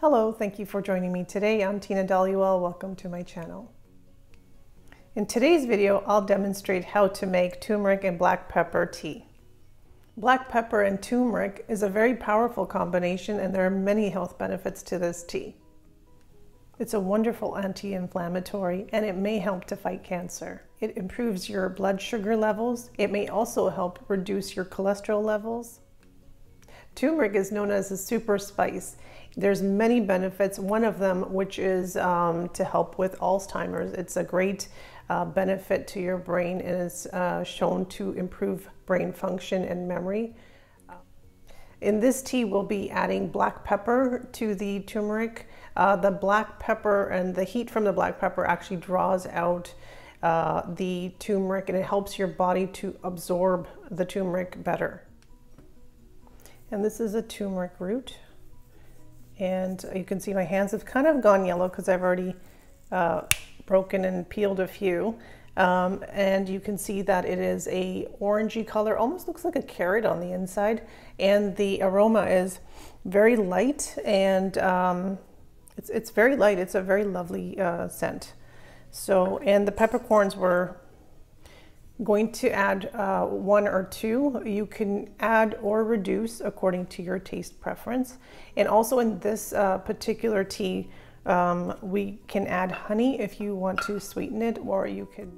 Hello, thank you for joining me today. I'm Tina Dollywell. Welcome to my channel. In today's video, I'll demonstrate how to make turmeric and black pepper tea. Black pepper and turmeric is a very powerful combination, and there are many health benefits to this tea. It's a wonderful anti-inflammatory, and it may help to fight cancer. It improves your blood sugar levels. It may also help reduce your cholesterol levels. Turmeric is known as a super spice. There's many benefits. One of them, which is to help with Alzheimer's. It's a great benefit to your brain, and is shown to improve brain function and memory. In this tea, we'll be adding black pepper to the turmeric. The black pepper and the heat from the black pepper actually draws out the turmeric, and it helps your body to absorb the turmeric better. And this is a turmeric root. And you can see my hands have kind of gone yellow because I've already broken and peeled a few. And you can see that it is a orangey color, almost looks like a carrot on the inside. And the aroma is very light, and it's very light. It's a very lovely scent. So, and the peppercorns were going to add 1 or 2. You can add or reduce according to your taste preference. And also in this particular tea, we can add honey if you want to sweeten it, or you could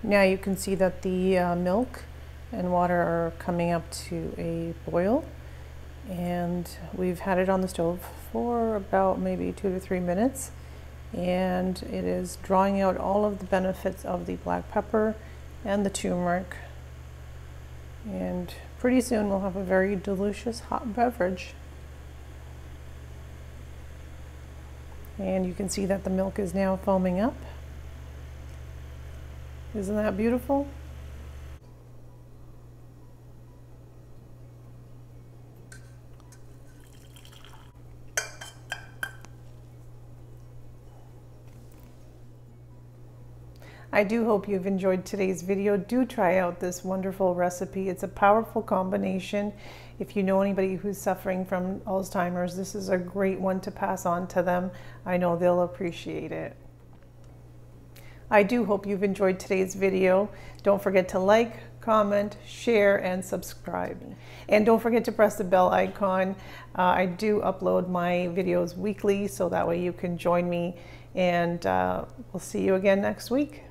Now you can see that the milk and water are coming up to a boil, and we've had it on the stove for about maybe 2 to 3 minutes, and it is drawing out all of the benefits of the black pepper and the turmeric, and pretty soon we'll have a very delicious hot beverage. And you can see that the milk is now foaming up. Isn't that beautiful? I do hope you've enjoyed today's video. Do try out this wonderful recipe. It's a powerful combination. If you know anybody who's suffering from Alzheimer's, this is a great one to pass on to them. I know they'll appreciate it. I do hope you've enjoyed today's video. Don't forget to like, comment, share, and subscribe. And don't forget to press the bell icon. I do upload my videos weekly, so that way you can join me. And we'll see you again next week.